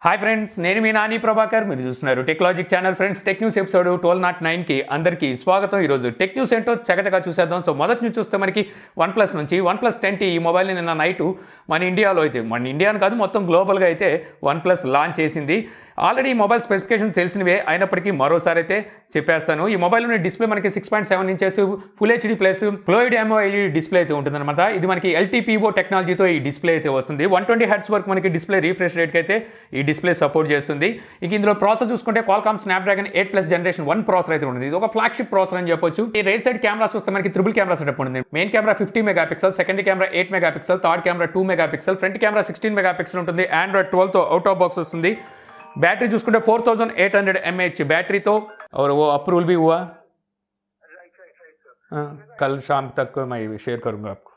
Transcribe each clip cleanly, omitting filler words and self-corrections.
Hi friends, నేను మీ Nani Prabhakar. మీరు చూస్తున్నారు Techlogic channel. Friends, tech news episode 1209కి అందరికీ స్వాగతం. ఈరోజు టెక్ న్యూస్ ఏంటో చకచకా చూసేద్దాం. సో మొదటి నుంచి చూస్తే మనకి OnePlus నుంచి OnePlus 10T ఈ మొబైల్ని నిన్న నైట్ మన ఇండియాలో అయితే, మన ఇండియాను కాదు మొత్తం గ్లోబల్గా అయితే OnePlus లాంచ్ చేసింది. ఆల్రెడీ ఈ మొబైల్ స్పెసిఫికేషన్ తెలిసినవే అయినప్పటికీ మరోసారి అయితే చెప్పేస్తాను. ఈ మొబైల్లోని డిస్ప్లే మనకి 6.7 inches full HD plus fluid AMOLED display అయితే ఉంటుందన్నమాట. ఇది మనకి LTPO టెక్నాలజీతో ఈ డిస్ప్లే అయితే వస్తుంది. 120 హెర్ట్జ్ వరకు మనకి డిస్ప్లే రీఫ్రెష్ రేట్కి అయితే ఈ డిస్ప్లే సపోర్ట్ చేస్తుంది. ఇక ఇందులో ప్రాసెసర్ చూసుకుంటే Qualcomm Snapdragon 8+ జనరేషన్ 1 ప్రాసెసర్ అయితే ఉంటుంది. ఇది ఒక ఫ్లాగ్షిప్ ప్రాసెసర్ అని చెప్పొచ్చు. ఈ రైట్ సైడ్ కెమెరా చూస్తే మనకి ట్రిపుల్ కెమెరా సెటప్ ఉంటుంది. Main camera 50 megapixel, second camera 8 megapixel, third camera 2 megapixel, front camera 16 megapixel ఉంటుంది. Android 12తో అవుట్ ఆఫ్ బాక్స్ వస్తుంది. बैटरी చూసుకుంటే 4800 mAh बैटरी तो, और वो अप्रूवल भी हुआ. कल शाम तक मैं शेयर करूंगा आपको.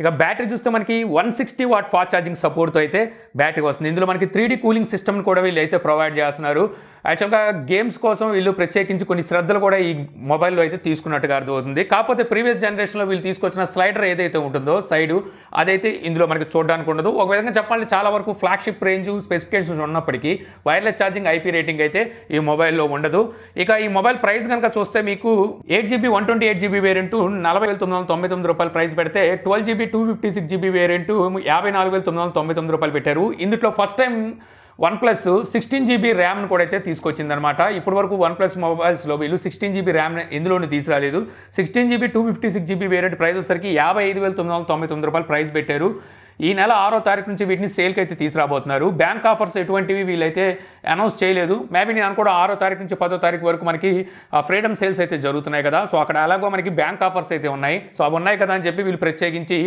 ఇక బ్యాటరీ చూస్తే మనకి 160 వాట్ ఫాస్ట్ ఛార్జింగ్ సపోర్ట్తో అయితే బ్యాటరీ వస్తుంది. ఇందులో మనకి 3D కూలింగ్ సిస్టమ్ని కూడా వీళ్ళు అయితే ప్రొవైడ్ చేస్తున్నారు. యాక్చువల్గా గేమ్స్ కోసం వీళ్ళు ప్రత్యేకించి కొన్ని శ్రద్ధలు కూడా ఈ మొబైల్లో అయితే తీసుకున్నట్టుగా అర్థమవుతుంది. కాకపోతే ప్రీవియస్ జనరేషన్లో వీళ్ళు తీసుకొచ్చిన స్లైడర్ ఏదైతే ఉంటుందో సైడు, అదైతే ఇందులో మనకి చూడడానికి ఉండదు. ఒక విధంగా చెప్పాలంటే చాలా వరకు ఫ్లాగ్షిప్ రేంజ్ స్పెసిఫికేషన్స్ ఉన్నప్పటికీ వైర్లెస్ ఛార్జింగ్ IP రేటింగ్ అయితే ఈ మొబైల్లో ఉండదు. ఇక ఈ మొబైల్ ప్రైస్ కనుక చూస్తే మీకు 8GB 128GB వేరియంట్ 40,999 రూపాయలు ప్రైస్ పెడితే, 12GB 256GB వేరియంట్ 54,999 రూపాయలు పెట్టారు. ఇందులో ఫస్ట్ టైం OnePlus 16GB ర్యామ్ను కూడా అయితే తీసుకొచ్చిందనమాట. ఇప్పటి వరకు OnePlus మొబైల్స్లో వీళ్ళు 16GB ర్యామ్ ఎందులోనూ తీసుకురాలేదు. 16GB 256GB వేరియంట్ ప్రైస్ వచ్చేసరికి 55,999 రూపాయలు ప్రైస్ పెట్టారు. ఈ నెల 6వ తారీఖు నుంచి వీటిని సేల్కి అయితే తీసుకురాబోతున్నారు. బ్యాంక్ ఆఫర్స్ ఎటువంటివి వీళ్ళైతే అనౌన్స్ చేయలేదు. మేబీ నేను అనుకోవడం 6వ తారీఖు నుంచి 10వ తారీఖు వరకు మనకి ఫ్రీడమ్ సేల్స్ అయితే జరుగుతున్నాయి కదా, సో అక్కడ అలాగో మనకి బ్యాంక్ ఆఫర్స్ అయితే ఉన్నాయి. సో అవి ఉన్నాయి కదా అని చెప్పి వీళ్ళు ప్రత్యేకించి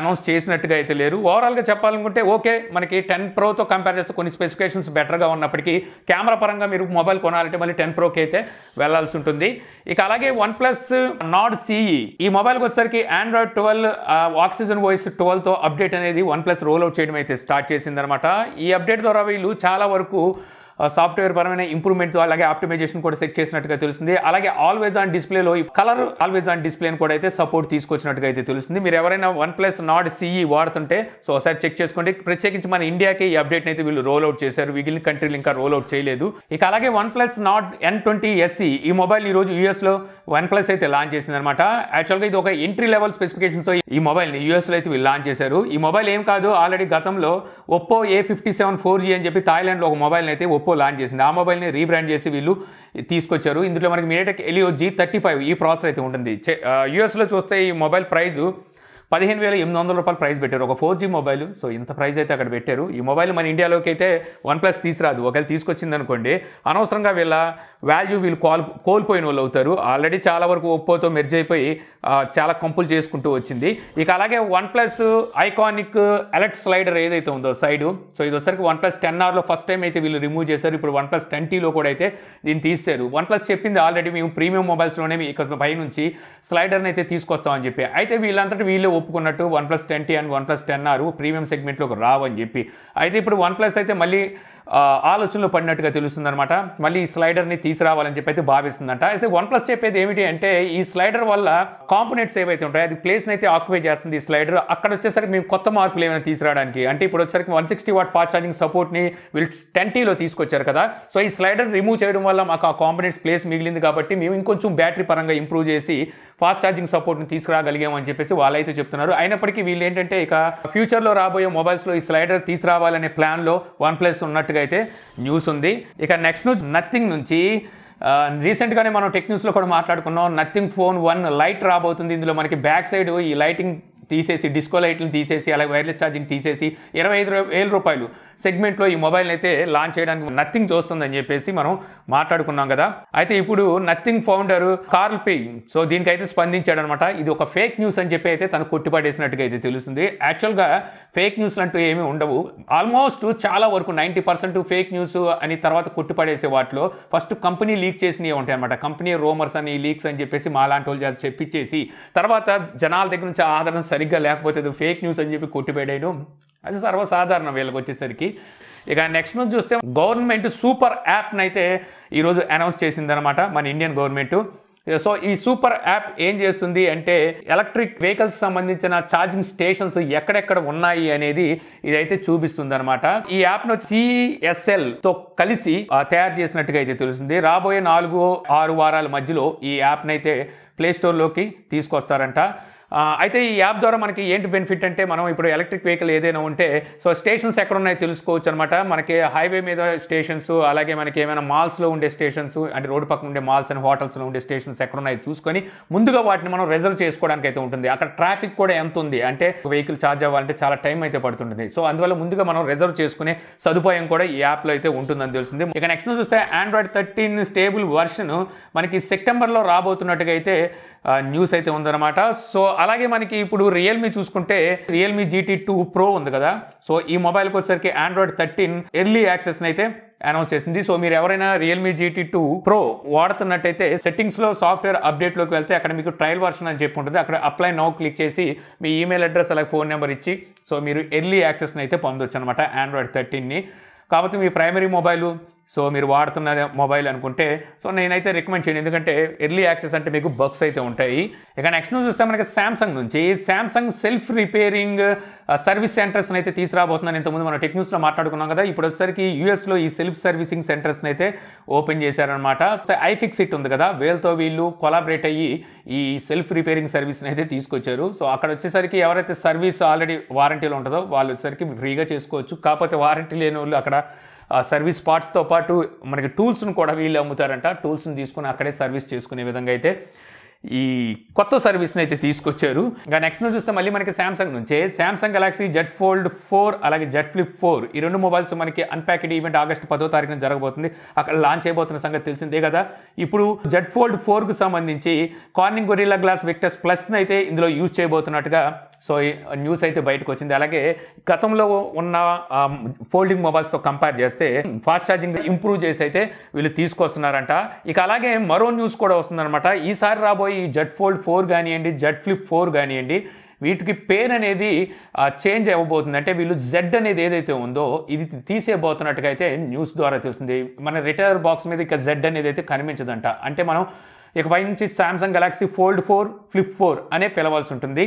అనౌన్స్ చేసినట్టుగా అయితే లేరు. ఓవరాల్గా చెప్పాలనుకుంటే ఓకే, మనకి 10 Proతో కంపేర్ చేస్తే కొన్ని స్పెసిఫికేషన్స్ బెటర్గా ఉన్నప్పటికీ కెమెరా పరంగా మీరు మొబైల్ కొనాలంటే మళ్ళీ 10 Proకి అయితే వెళ్లాల్సి ఉంటుంది. ఇక అలాగే OnePlus Nord CE ఈ మొబైల్కి వచ్చేసరికి Android 12 ఆక్సిజన్ వాయిస్ 12తో అప్డేట్ అనేది OnePlus రోల్ అవుట్ చేయడం అయితే స్టార్ట్ చేసిందనమాట. ఈ అప్డేట్ ద్వారా వీళ్ళు చాలా వరకు సాఫ్ట్వేర్ పరమైన ఇంప్రూవ్మెంట్, అలాగే ఆప్టిమైజేషన్ కూడా సెట్ చేసినట్టుగా తెలుస్తుంది. అలాగే ఆల్వేజ్ ఆన్ డిస్ప్లేలో ఈ కలర్ ఆల్వేజ్ ఆన్ డిస్ప్లేని కూడా అయితే సపోర్ట్ తీసుకొచ్చినట్టుగా అయితే తెలుస్తుంది. మీరు ఎవరైనా OnePlus Nord CE వాడుతుంటే సో ఒకసారి చెక్ చేసుకోండి. ప్రత్యేకించి మన ఇండియాకి ఈ అప్డేట్ని అయితే వీళ్ళు రోల్ అవుట్ చేశారు. మిగిలిన కంట్రీలు ఇంకా రోల్ అవుట్ చేయలేదు. ఇక అలాగే OnePlus Nord N20 SE ఈ మొబైల్ ఈ రోజు యూఎస్లో OnePlus అయితే లాంచ్ చేసింది అనమాట. యాక్చువల్గా ఇది ఒక ఎంట్రీ లెవెల్ స్పెసిఫికేషన్తో ఈ మొబైల్ని యూఎస్లో అయితే వీళ్ళు లాంచ్ చేశారు. ఈ మొబైల్ ఏం కాదు, ఆల్రెడీ గతంలో Oppo A57 4G అని చెప్పి థాయిలాండ్లో ఒక మొబైల్ని అయితే Oppo లాంచ్ చేసింది. ఆ మొబైల్ని రీబ్రాండ్ చేసి వీళ్ళు తీసుకొచ్చారు. ఇందులో మనకి MediaTek Helio G35 ఈ ప్రాసెసర్ అయితే ఉంటుంది. యూఎస్లో చూస్తే ఈ మొబైల్ ప్రైజు 15,800 రూపాయలు ప్రైస్ పెట్టారు, ఒక 4G మొబైల్. సో ఇంత ప్రైస్ అయితే అక్కడ పెట్టారు. ఈ మొబైల్ మన ఇండియాలోకి అయితే OnePlus తీసుకురాదు. ఒకవేళ తీసుకొచ్చింది అనుకోండి, అనవసరంగా వీళ్ళ వాల్యూ వీళ్ళు కోల్పోయిన వాళ్ళు అవుతారు. ఆల్రెడీ చాలా వరకు ఒప్పోతో మెర్జ్ అయిపోయి చాలా కంపులు చేసుకుంటూ వచ్చింది. ఇక అలాగే OnePlus ఐకానిక్ ఎలక్ట్ స్లైడర్ ఏదైతే ఉందో సైడు, సో ఇది వచ్చరికి OnePlus 10Rలో ఫస్ట్ టైం అయితే వీళ్ళు రిమూవ్ చేశారు. ఇప్పుడు OnePlus 10Tలో కూడా అయితే దీన్ని తీశారు. OnePlus చెప్పింది ఆల్రెడీ మేము ప్రీమియం మొబైల్స్లోనే ఇక పై నుంచి స్లైడర్ని అయితే తీసుకొస్తామని చెప్పి. అయితే వీళ్ళంతటి వీళ్ళు ఒప్పుకున్నట్టు OnePlus 10T and OnePlus 10R premium సెగ్మెంట్లోకి రావని చెప్పి. అయితే ఇప్పుడు OnePlus అయితే మళ్ళీ ఆలోచనలో పడినట్టుగా తెలుస్తుందన్నమాట. మళ్ళీ ఈ స్లైడర్ని తీసుకురావాలని చెప్పి అయితే భావిస్తుందంట. అయితే OnePlus చెప్పేది ఏమిటి అంటే, ఈ స్లైడర్ వల్ల కాంపోనెంట్స్ ఏవైతే ఉంటాయో అది ప్లేస్ని అయితే ఆక్యుపై చేస్తుంది ఈ స్లైడర్. అక్కడ వచ్చేసరికి మేము కొత్త మార్పులు ఏమైనా తీసుకురావడానికి, అంటే ఇప్పుడు వచ్చేసరికి 160 వాట్ ఫాస్ట్ ఛార్జింగ్ సపోర్ట్ని వీళ్ళు 10Tలో తీసుకొచ్చారు కదా, సో ఈ స్లైడర్ రిమూవ్ చేయడం వల్ల మాకు ఆ కాంపోనెంట్స్ ప్లేస్ మిగిలింది కాబట్టి మేము ఇంకొంచెం బ్యాటరీ పరంగా ఇంప్రూవ్ చేసి ఫాస్ట్ ఛార్జింగ్ సపోర్ట్ని తీసుకురాగలిగామని చెప్పేసి వాళ్ళైతే చెప్తున్నారు. అయినప్పటికీ వీళ్ళు ఏంటంటే ఇక ఫ్యూచర్లో రాబోయే మొబైల్స్లో ఈ స్లైడర్ తీసుకురావాలనే ప్లాన్లో OnePlus ఉన్నట్టుగా అయితే న్యూస్ ఉంది. ఇక నెక్స్ట్ న్యూస్ నథింగ్ నుంచి. రీసెంట్గానే మనం టెక్ న్యూస్లో కూడా మాట్లాడుకున్నాం. నథింగ్ ఫోన్ 1 లైట్ రాబోతుంది. ఇందులో మనకి బ్యాక్ సైడ్ ఈ లైటింగ్ తీసేసి, డిస్కో లైట్లను తీసేసి, అలాగే వైర్లెస్ ఛార్జింగ్ తీసేసి 25,000 రూపాయలు సెగ్మెంట్లో ఈ మొబైల్ని అయితే లాంచ్ చేయడానికి నథింగ్ చూస్తుందని చెప్పేసి మనం మాట్లాడుకున్నాం కదా. అయితే ఇప్పుడు nothing founder Carl Pei so దీనికైతే స్పందించాడు అనమాట. ఇది ఒక ఫేక్ న్యూస్ అని చెప్పి అయితే తను కొట్టిపడేసినట్టుగా అయితే తెలుస్తుంది. యాక్చువల్గా ఫేక్ న్యూస్లు అంటూ ఏమీ ఉండవు. ఆల్మోస్ట్ చాలా వరకు 90% ఫేక్ న్యూస్ అని తర్వాత కొట్టిపడేసే వాటిలో ఫస్ట్ కంపెనీ లీక్ చేసినవి ఉంటాయి అనమాట. కంపెనీ రూమర్స్ అని, లీక్స్ అని చెప్పేసి మాలాంటి వాళ్ళు చెప్పించేసి తర్వాత జనాల దగ్గర నుంచి ఆదరణ సరిగ్గా లేకపోతే అది ఫేక్ న్యూస్ అని చెప్పి కొట్టిపడేయడం అది సర్వసాధారణం వీళ్ళకి వచ్చేసరికి. ఇక నెక్స్ట్ నుంచి చూస్తే గవర్నమెంట్ సూపర్ యాప్ని అయితే ఈరోజు అనౌన్స్ చేసిందనమాట మన ఇండియన్ గవర్నమెంట్. సో ఈ సూపర్ యాప్ ఏం చేస్తుంది అంటే ఎలక్ట్రిక్ వెహికల్స్ సంబంధించిన ఛార్జింగ్ స్టేషన్స్ ఎక్కడెక్కడ ఉన్నాయి అనేది ఇదైతే చూపిస్తుంది అనమాట. ఈ యాప్ ను CSL తో కలిసి తయారు చేసినట్టుగా అయితే తెలుస్తుంది. రాబోయే 4-6 వారాల మధ్యలో ఈ యాప్ నైతే ప్లే స్టోర్ లోకి తీసుకొస్తారంట. అయితే ఈ యాప్ ద్వారా మనకి ఏంటి బెనిఫిట్ అంటే, మనం ఇప్పుడు ఎలక్ట్రిక్ వెహికల్ ఏదైనా ఉంటే సో స్టేషన్స్ ఎక్కడ ఉన్నాయో తెలుసుకోవచ్చు అనమాట. మనకి హైవే మీద స్టేషన్స్, అలాగే మనకి ఏమైనా మాల్స్లో ఉండే స్టేషన్స్, అంటే రోడ్డు పక్కన ఉండే మాల్స్ అండ్ హోటల్స్లో ఉండే స్టేషన్స్ ఎక్కడ ఉన్నాయో చూసుకొని ముందుగా వాటిని మనం రిజర్వ్ చేసుకోవడానికి అయితే ఉంటుంది. అక్కడ ట్రాఫిక్ కూడా ఎంత ఉంది అంటే వెహికల్ ఛార్జ్ అవ్వాలంటే చాలా టైం అయితే పడుతుంటుంది. సో అందువల్ల ముందుగా మనం రిజర్వ్ చేసుకునే సదుపాయం కూడా ఈ యాప్లో అయితే ఉంటుందని తెలుస్తుంది. ఇక నెక్స్ట్ చూస్తే Android 13 స్టేబుల్ వర్షన్ మనకి సెప్టెంబర్లో రాబోతున్నట్టుగా అయితే న్యూస్ అయితే ఉందన్నమాట. సో అలాగే మనకి ఇప్పుడు రియల్మీ చూసుకుంటే రియల్మీ GT2 Pro ఉంది కదా, సో ఈ మొబైల్కి వచ్చేసరికి Android 13 ఎర్లీ యాక్సెస్ని అయితే అనౌన్స్ చేసింది. సో మీరు ఎవరైనా రియల్మీ GT2 Pro వాడుతున్నట్టయితే సెట్టింగ్స్లో సాఫ్ట్వేర్ అప్డేట్లోకి వెళ్తే అక్కడ మీకు ట్రయల్ వర్షన్ అని చెప్పి ఉంటుంది. అక్కడ అప్లై నౌ క్లిక్ చేసి మీ ఈమెయిల్ అడ్రస్ అలాగే ఫోన్ నెంబర్ ఇచ్చి సో మీరు ఎర్లీ యాక్సెస్ని అయితే పొందొచ్చు అనమాట Android 13ని. కాబట్టి మీ ప్రైమరీ మొబైలు సో మీరు వాడుతున్న మొబైల్ అనుకుంటే సో నేనైతే రికమెండ్ చేయను, ఎందుకంటే ఎర్లీ యాక్సెస్ అంటే మీకు బగ్స్ అయితే ఉంటాయి. ఇక నెక్స్ట్ న్యూస్ చూస్తే మనకి సామ్సంగ్ నుంచి సామ్సంగ్ సెల్ఫ్ రిపేరింగ్ సర్వీస్ సెంటర్స్ని అయితే తీసుకురాబోతున్నాను. ఇంతకుముందు మనం టెక్న్యూస్లో మాట్లాడుకున్నాం కదా, ఇప్పుడు వచ్చేసరికి యూఎస్లో ఈ సెల్ఫ్ సర్వీసింగ్ సెంటర్స్ని అయితే ఓపెన్ చేశారనమాట. ఐఫిక్సిట్ ఉంది కదా, వీళ్ళతో వీళ్ళు కొలాబరేట్ అయ్యి ఈ సెల్ఫ్ రిపేరింగ్ సర్వీస్ని అయితే తీసుకొచ్చారు. సో అక్కడ వచ్చేసరికి ఎవరైతే సర్వీస్ ఆల్రెడీ వారంటీలో ఉంటుందో వాళ్ళు వచ్చేసరికి ఫ్రీగా చేసుకోవచ్చు. కాకపోతే వారంటీ లేని వాళ్ళు అక్కడ సర్వీస్ పార్ట్స్తో పాటు మనకి టూల్స్ను కూడా వీళ్ళు అమ్ముతారంట. టూల్స్ని తీసుకుని అక్కడే సర్వీస్ చేసుకునే విధంగా అయితే ఈ కొత్త సర్వీస్ని అయితే తీసుకొచ్చారు. ఇంకా నెక్స్ట్ చూస్తే మళ్ళీ మనకి సామ్సంగ్ నుంచే సామ్సంగ్ గెలాక్సీ Z Fold 4 అలాగే Z Flip 4 ఈ రెండు మొబైల్స్ మనకి అన్ప్యాక్డ్ ఈవెంట్ ఆగస్టు 10వ తారీఖున జరగబోతుంది. అక్కడ లాంచ్ అయిపోతున్న సంగతి తెలిసిందే కదా. ఇప్పుడు Z Fold 4కు సంబంధించి కార్నింగ్ గొరిల్లా గ్లాస్ విక్టస్ ప్లస్ని అయితే ఇందులో యూజ్ చేయబోతున్నట్టుగా సో ఈ న్యూస్ అయితే బయటకు వచ్చింది. అలాగే గతంలో ఉన్న ఫోల్డింగ్ మొబైల్స్తో కంపేర్ చేస్తే ఫాస్ట్ ఛార్జింగ్ ఇంప్రూవ్ చేసి అయితే వీళ్ళు తీసుకొస్తున్నారంట. ఇక అలాగే మరో న్యూస్ కూడా వస్తుందన్నమాట. ఈసారి రాబోయే ఈ Z Fold 4 కానివ్వండి, Z Flip 4 కానివ్వండి, వీటికి పేరు అనేది చేంజ్ అవ్వబోతుంది. అంటే వీళ్ళు Z అనేది ఏదైతే ఉందో ఇది తీసేయబోతున్నట్టుగా అయితే న్యూస్ ద్వారా తెలుస్తుంది. మన రిటైర్ బాక్స్ మీద ఇక Z అనేది అయితే కనిపించదంట. అంటే మనం ఇకపై నుంచి సామ్సంగ్ గెలాక్సీ Fold 4, Flip 4 అనే పిలవాల్సి ఉంటుంది.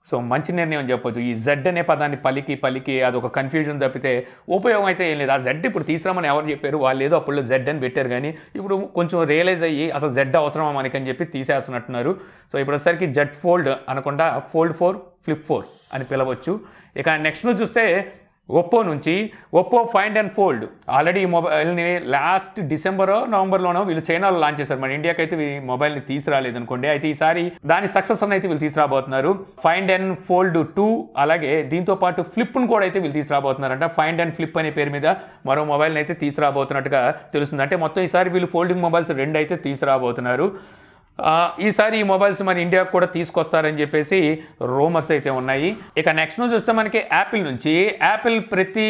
సో మంచి నిర్ణయం అని చెప్పొచ్చు. ఈ Z అనే పదాన్ని పలికి అదొక కన్ఫ్యూజన్ తప్పితే ఉపయోగం అయితే ఏం లేదు. ఆ Z ఇప్పుడు తీసుకురామని ఎవరు చెప్పారు, వాళ్ళు ఏదో అప్పుడు Z అని పెట్టారు, కానీ ఇప్పుడు కొంచెం రియలైజ్ అయ్యి అసలు Z అవసరమా మనకని చెప్పి తీసేస్తున్నట్టున్నారు. సో ఇప్పుడు వచ్చేసరికి Z Fold అనకుండా Fold 4, Flip 4 అని పిలవచ్చు. ఇక నెక్స్ట్ చూస్తే ఒప్పో నుంచి Oppo find and fold already ఈ మొబైల్ని లాస్ట్ డిసెంబరో నవంబర్లోనో వీళ్ళు చైనాలో లాంచ్ చేశారు. మన ఇండియాకి అయితే ఈ మొబైల్ని తీసుకురాలేదు అనుకోండి. అయితే ఈసారి దాని సక్సెస్ అని అయితే వీళ్ళు తీసుకురాబోతున్నారు. ఫైండ్ అండ్ ఫోల్డ్ 2 అలాగే దీంతో పాటు ఫ్లిప్ను కూడా అయితే వీళ్ళు తీసుకురాబోతున్నారంట. ఫైండ్ అండ్ ఫ్లిప్ అనే పేరు మీద మరో మొబైల్ని అయితే తీసుకురాబోతున్నట్టుగా తెలుస్తుంది. అంటే మొత్తం ఈసారి వీళ్ళు ఫోల్డింగ్ మొబైల్స్ 2 అయితే తీసుకురాబోతున్నారు. ఈసారి ఈ మొబైల్స్ మన ఇండియాకు కూడా తీసుకొస్తారని చెప్పేసి రూమర్స్ అయితే ఉన్నాయి. ఇక నెక్స్ట్ న్యూస్ చూస్తే మనకి యాపిల్ నుంచి యాపిల్ ప్రతి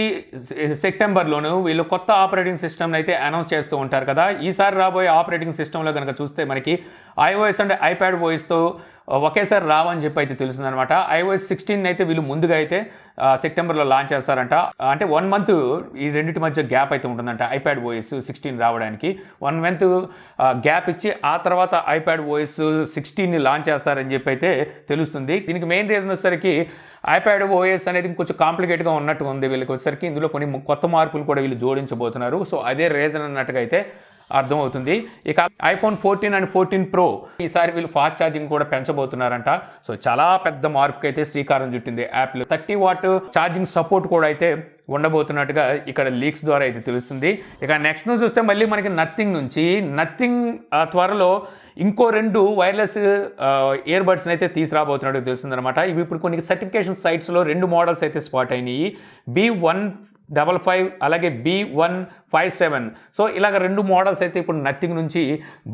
సెప్టెంబర్లోనూ వీళ్ళు కొత్త ఆపరేటింగ్ సిస్టమ్ని అయితే అనౌన్స్ చేస్తూ ఉంటారు కదా. ఈసారి రాబోయే ఆపరేటింగ్ సిస్టంలో కనుక చూస్తే మనకి iOS అండ్ iPadOSతో ఒకేసారి రావని చెప్పి అయితే తెలుస్తుందన్నమాట. iOS 16 అయితే వీళ్ళు ముందుగా అయితే సెప్టెంబర్లో లాంచ్ చేస్తారంట. అంటే 1 మంత్ ఈ రెండింటి మధ్య గ్యాప్ అయితే ఉంటుందంట iPadOS 16 రావడానికి. 1 మంత్ గ్యాప్ ఇచ్చి ఆ తర్వాత iPadOS 16ని లాంచ్ చేస్తారని చెప్పి అయితే తెలుస్తుంది. దీనికి మెయిన్ రీజన్ వచ్చేసరికి iPadOS అనేది కొంచెం కాంప్లికేట్గా ఉన్నట్టు ఉంది వీళ్ళకి వచ్చేసరికి. ఇందులో కొన్ని కొత్త మార్పులు కూడా వీళ్ళు జోడించబోతున్నారు. సో అదే రీజన్ అన్నట్టుగా అయితే అర్థమవుతుంది. ఇక iPhone 14 అండ్ 14 Pro ఈసారి వీళ్ళు ఫాస్ట్ ఛార్జింగ్ కూడా పెంచబోతున్నారంట. సో చాలా పెద్ద మార్పుకి అయితే శ్రీకారం చుట్టింది యాపిల్. 30 వాట్ ఛార్జింగ్ సపోర్ట్ కూడా అయితే ఉండబోతున్నట్టుగా ఇక్కడ లీక్స్ ద్వారా అయితే తెలుస్తుంది. ఇక నెక్స్ట్ న్యూస్ చూస్తే మళ్ళీ మనకి నథింగ్ త్వరలో ఇంకో 2 వైర్లెస్ ఇయర్ బడ్స్ని అయితే తీసుకురాబోతున్నట్టు తెలుస్తుందన్నమాట. ఇవి ఇప్పుడు కొన్ని సర్టిఫికేషన్ సైట్స్లో 2 మోడల్స్ అయితే స్పాట్ అయినాయి. B155 అలాగే B157. సో ఇలాగ 2 మోడల్స్ అయితే ఇప్పుడు నథింగ్ నుంచి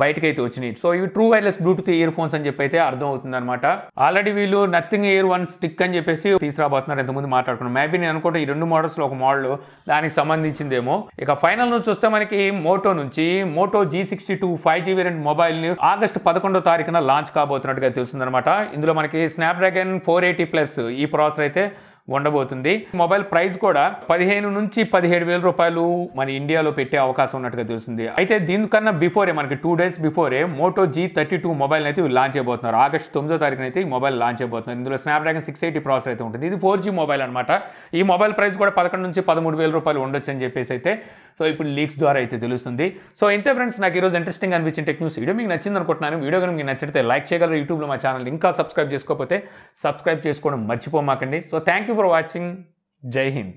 బయటకు అయితే వచ్చినాయి. సో ఇవి true wireless Bluetooth ear phones అని చెప్పి అయితే అర్థమవుతుంది అనమాట. ఆల్రెడీ వీళ్ళు నథింగ్ ఇయర్ 1 స్టిక్ అని చెప్పేసి తీసుకురాబోతున్నారు. ఎంతమంది మాట్లాడుకున్నాం. మేబీ నేను అనుకుంటే ఈ 2 మోడల్స్లో ఒక మోడల్ దానికి సంబంధించిందేమో. ఇక ఫైనల్ నుంచి చూస్తే మనకి మోటో నుంచి Moto G62 5G వేరియంట్ మొబైల్ని ఆగస్టు 11వ తారీఖున లాంచ్ కాబోతున్నట్టుగా తెలుస్తుందన్నమాట. ఇందులో మనకి స్నాప్డ్రాగన్ 480+ ఈ ప్రాసెసర్ అయితే ఉండబోతుంది. మొబైల్ ప్రైస్ కూడా 15 నుంచి 17,000 రూపాయలు మన ఇండియాలో పెట్టే అవకాశం ఉన్నట్టుగా తెలుస్తుంది. అయితే దీనికన్నా బిఫోరే మనకి 2 days before Moto G32 mobile అయితే లాంచ్ చేయబోతున్నారు. ఆగస్టు 9వ తారీఖున అయితే ఈ మొబైల్ లాంచ్ చేయబోతున్నారు. ఇందులో స్నాప్డ్రాగన్ 680 ప్రాసెసర్ అయితే ఉంటుంది. ఇది 4G మొబైల్ అనమాట. ఈ మొబైల్ ప్రైస్ కూడా 11 నుంచి 13,000 రూపాయలు ఉండొచ్చు అని చెప్పేసి అయితే సో ఇప్పుడు లీక్స్ ద్వారా అయితే తెలుస్తుంది. సో ఇంతే ఫ్రెండ్స్, నాకు ఈరోజు ఇంట్రెస్టింగ్ అనిపించిన టెక్ న్యూస్ వీడియో మీకు నచ్చింది అనుకుంటున్నాను. వీడియో కనుక మీకు నచ్చితే లైక్ చేయగలరు. యూట్యూబ్లో మా ఛానల్ ఇంకా సబ్స్క్రైబ్ చేసుకోకపోతే సబ్స్క్రైబ్ చేసుకోవడం మర్చిపోమాకండి. So thank you for watching. Jai Hind.